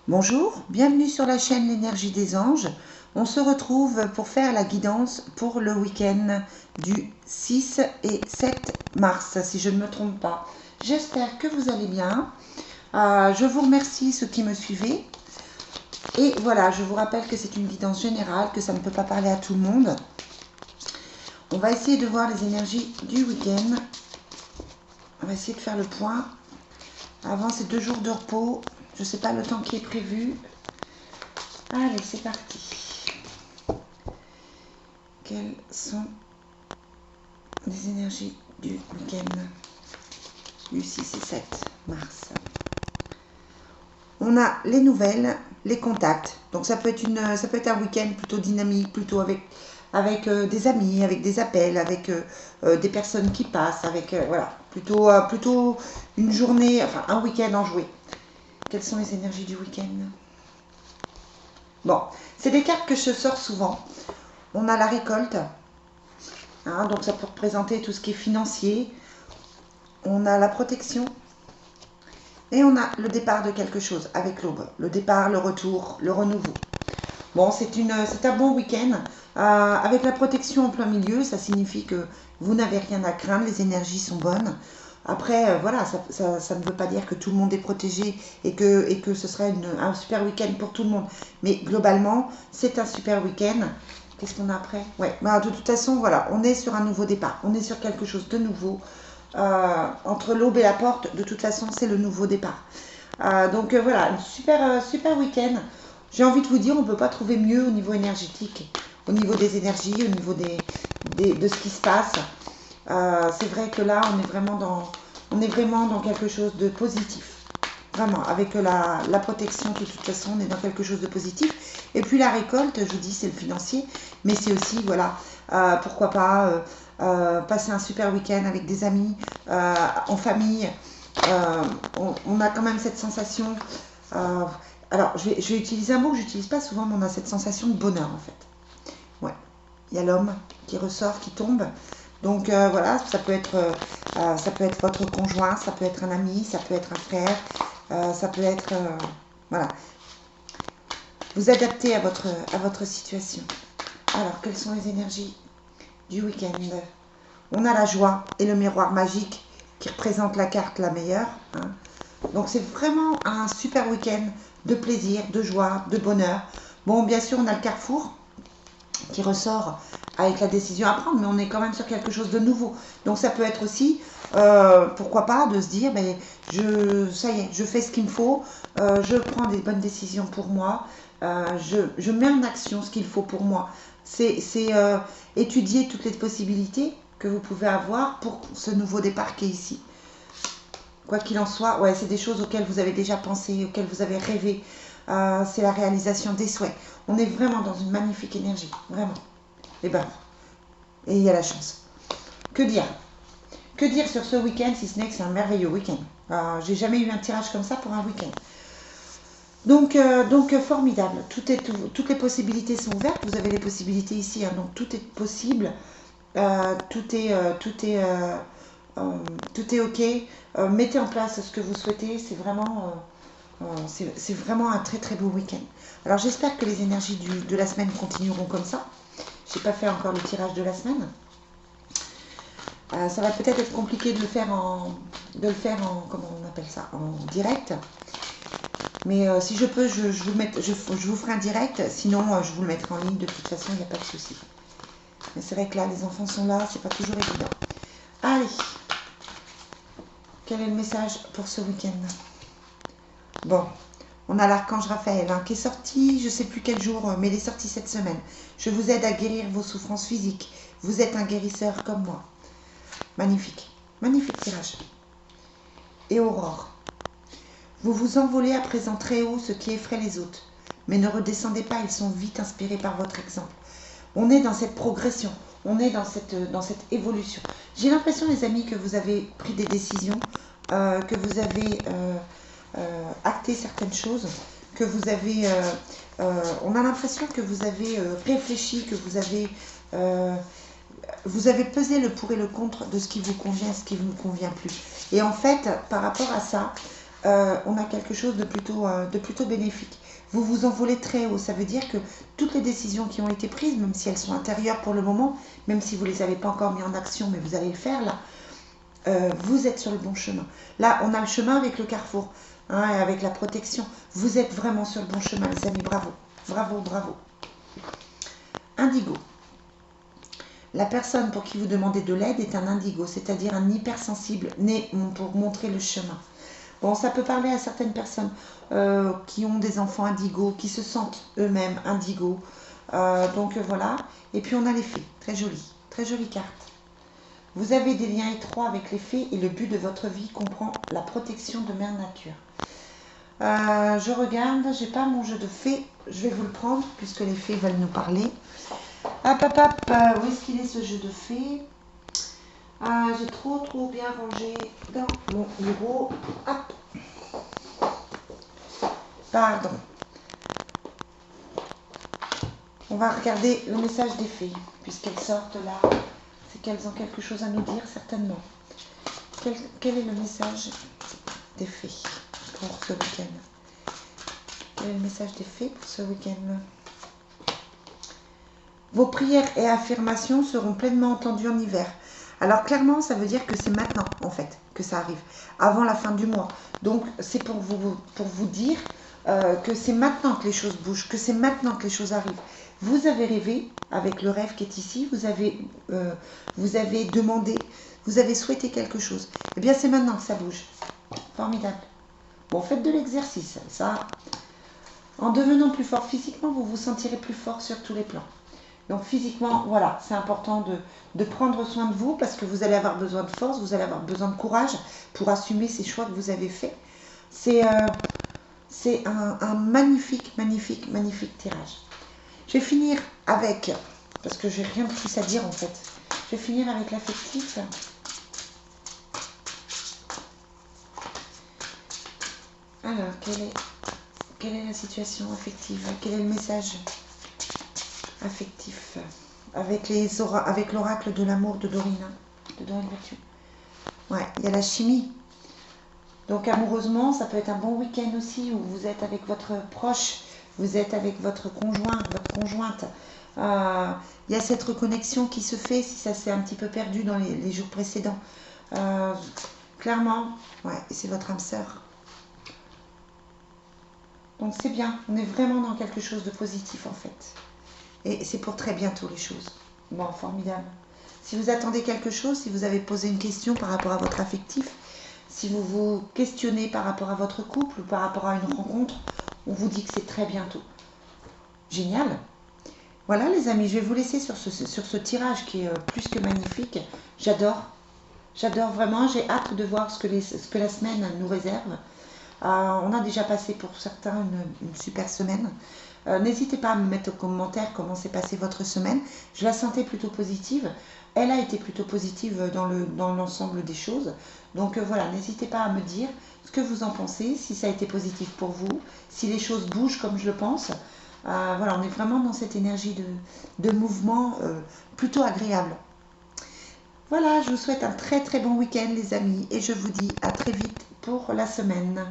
Bonjour, bienvenue sur la chaîne L'énergie des anges. On se retrouve pour faire la guidance pour le week-end du 6 et 7 mars, si je ne me trompe pas. J'espère que vous allez bien. Je vous remercie ceux qui me suivez. Et voilà, je vous rappelle que c'est une guidance générale, que ça ne peut pas parler à tout le monde. On va essayer de voir les énergies du week-end. On va essayer de faire le point. Avant ces 2 jours de repos, je ne sais pas le temps qui est prévu. Allez, c'est parti. Quelles sont les énergies du week-end du 6 et 7 mars? On a les nouvelles, les contacts. Donc ça peut être un week-end plutôt dynamique, plutôt avec des amis, avec des appels, avec des personnes qui passent, avec voilà, plutôt une journée, enfin un week-end enjoué. Quelles sont les énergies du week-end? Bon, c'est des cartes que je sors souvent. On a la récolte, hein, donc ça peut représenter tout ce qui est financier. On a la protection. Et on a le départ de quelque chose avec l'aube. Le départ, le retour, le renouveau. Bon, c'est un bon week-end. Avec la protection en plein milieu, ça signifie que vous n'avez rien à craindre, les énergies sont bonnes. Après, voilà, ça ne veut pas dire que tout le monde est protégé et que ce sera un super week-end pour tout le monde. Mais globalement, c'est un super week-end. Qu'est-ce qu'on a après? Ouais, bah, de toute façon, voilà, on est sur un nouveau départ. On est sur quelque chose de nouveau. Entre l'aube et la porte, de toute façon, c'est le nouveau départ. Donc voilà, un super week-end. J'ai envie de vous dire, on ne peut pas trouver mieux au niveau énergétique, au niveau des énergies, au niveau de ce qui se passe. C'est vrai que là, on est vraiment dans quelque chose de positif. Vraiment, avec la protection, de toute façon, on est dans quelque chose de positif. Et puis la récolte, je vous dis, c'est le financier, mais c'est aussi, voilà, pourquoi pas passer un super week-end avec des amis, en famille. On a quand même cette sensation. Alors, je vais utiliser un mot que j'utilise pas souvent, mais on a cette sensation de bonheur, en fait. Ouais. Il y a l'homme qui ressort, qui tombe. Donc voilà, ça peut être votre conjoint, ça peut être un ami, ça peut être un frère, ça peut être voilà. Vous adaptez à votre situation. Alors, quelles sont les énergies du week-end? On a la joie et le miroir magique qui représente la carte la meilleure. Hein. Donc c'est vraiment un super week-end de plaisir, de joie, de bonheur. Bon, bien sûr, on a le carrefour qui ressort avec la décision à prendre, mais on est quand même sur quelque chose de nouveau. Donc ça peut être aussi, pourquoi pas, de se dire, ben, ça y est, je fais ce qu'il me faut, je prends des bonnes décisions pour moi, je mets en action ce qu'il faut pour moi. C'est étudier toutes les possibilités que vous pouvez avoir pour ce nouveau départ qui est ici. Quoi qu'il en soit, ouais, c'est des choses auxquelles vous avez déjà pensé, auxquelles vous avez rêvé. C'est la réalisation des souhaits. On est vraiment dans une magnifique énergie, vraiment. Et ben, et il y a la chance. Que dire? Que dire sur ce week-end si ce n'est que c'est un merveilleux week-end? J'ai jamais eu un tirage comme ça pour un week-end. Donc formidable. Toutes les possibilités sont ouvertes. Vous avez les possibilités ici, hein, donc tout est possible. Tout est ok. Mettez en place ce que vous souhaitez. C'est vraiment un très très beau week-end. Alors j'espère que les énergies de la semaine continueront comme ça. Je n'ai pas fait encore le tirage de la semaine. Ça va peut-être être compliqué de le faire en comment on appelle ça, en direct. Mais si je peux, je vous ferai un direct. Sinon, je vous le mettrai en ligne. De toute façon, il n'y a pas de souci. Mais c'est vrai que là, les enfants sont là. C'est pas toujours évident. Allez. Quel est le message pour ce week-end? Bon. On a l'archange Raphaël hein, qui est sorti, je ne sais plus quel jour, mais il est sorti cette semaine. Je vous aide à guérir vos souffrances physiques. Vous êtes un guérisseur comme moi. Magnifique. Magnifique tirage. Et Aurore. Vous vous envolez à présent très haut, ce qui effraie les autres. Mais ne redescendez pas, ils sont vite inspirés par votre exemple. On est dans cette progression. On est dans cette évolution. J'ai l'impression, les amis, que vous avez pris des décisions, que vous avez acté certaines choses, que vous avez... on a l'impression que vous avez réfléchi, que vous avez pesé le pour et le contre de ce qui vous convient et ce qui ne vous convient plus. Et en fait, par rapport à ça, on a quelque chose de plutôt bénéfique. Vous vous envolez très haut, ça veut dire que toutes les décisions qui ont été prises, même si elles sont intérieures pour le moment, même si vous ne les avez pas encore mis en action, mais vous allez le faire là, vous êtes sur le bon chemin. Là, on a le chemin avec le carrefour, hein, avec la protection. Vous êtes vraiment sur le bon chemin, les amis, bravo, bravo, bravo. Indigo. La personne pour qui vous demandez de l'aide est un indigo, c'est-à-dire un hypersensible, né pour montrer le chemin. Bon, ça peut parler à certaines personnes qui ont des enfants indigos, qui se sentent eux-mêmes indigos. Donc voilà. Et puis on a les fées, très jolie carte. Vous avez des liens étroits avec les fées et le but de votre vie comprend la protection de Mère Nature. Je regarde, j'ai pas mon jeu de fées, je vais vous le prendre puisque les fées veulent nous parler. Hop, hop, hop, où est-ce qu'il est ce jeu de fées? J'ai trop bien rangé dans mon bureau. Hop. Pardon. On va regarder le message des fées, puisqu'elles sortent là. C'est qu'elles ont quelque chose à nous dire, certainement. Quel est le message des fées pour ce week-end? Quel est le message des fées pour ce week-end? Vos prières et affirmations seront pleinement entendues en hiver. Alors clairement, ça veut dire que c'est maintenant, en fait, que ça arrive, avant la fin du mois. Donc, c'est pour vous dire que c'est maintenant que les choses bougent, que c'est maintenant que les choses arrivent. Vous avez rêvé avec le rêve qui est ici, vous avez demandé, vous avez souhaité quelque chose. Eh bien, c'est maintenant que ça bouge. Formidable. Bon, faites de l'exercice. Ça, en devenant plus fort physiquement, vous vous sentirez plus fort sur tous les plans. Donc physiquement, voilà, c'est important de prendre soin de vous parce que vous allez avoir besoin de force, vous allez avoir besoin de courage pour assumer ces choix que vous avez faits. C'est un magnifique tirage. Je vais finir avec, parce que j'ai rien de plus à dire en fait, je vais finir avec l'affectif. Alors, quelle est la situation affective? Quel est le message affectif avec l'oracle de l'amour de Dorine Virtue? Ouais, il y a la chimie. Donc amoureusement, ça peut être un bon week-end aussi où vous êtes avec votre proche, vous êtes avec votre conjoint, votre conjointe. Il y a cette reconnexion qui se fait si ça s'est un petit peu perdu dans les jours précédents. Clairement, ouais, c'est votre âme sœur. Donc c'est bien, on est vraiment dans quelque chose de positif en fait. Et c'est pour très bientôt les choses. Bon, formidable. Si vous attendez quelque chose, si vous avez posé une question par rapport à votre affectif, si vous vous questionnez par rapport à votre couple ou par rapport à une rencontre, on vous dit que c'est très bientôt. Génial. Voilà les amis, je vais vous laisser sur ce tirage qui est plus que magnifique. J'adore. J'adore vraiment, j'ai hâte de voir ce que la semaine nous réserve. On a déjà passé pour certains une super semaine. N'hésitez pas à me mettre en commentaire comment s'est passée votre semaine. Je la sentais plutôt positive. Elle a été plutôt positive dans l'ensemble des choses. Donc voilà, n'hésitez pas à me dire ce que vous en pensez, si ça a été positif pour vous, si les choses bougent comme je le pense. Voilà, on est vraiment dans cette énergie de mouvement plutôt agréable. Voilà, je vous souhaite un très bon week-end les amis et je vous dis à très vite pour la semaine.